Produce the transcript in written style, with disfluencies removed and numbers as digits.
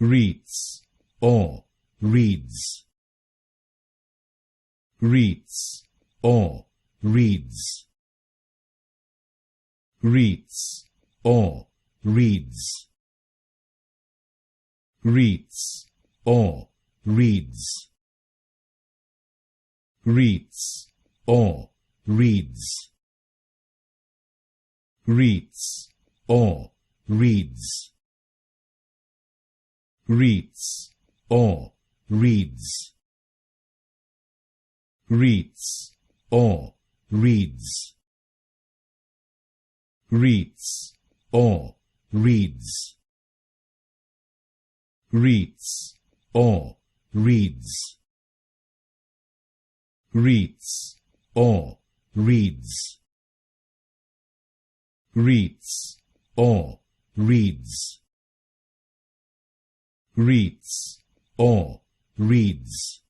Wreaths or reeds. Wreaths or reeds. Wreaths or reeds. Wreaths or reeds. Wreaths or reeds. Wreaths or reeds. Wreaths or reeds. Wreaths or reeds. Wreaths or reeds. Wreaths or reeds. Wreaths or reeds. Wreaths or reeds. Wreaths or reeds.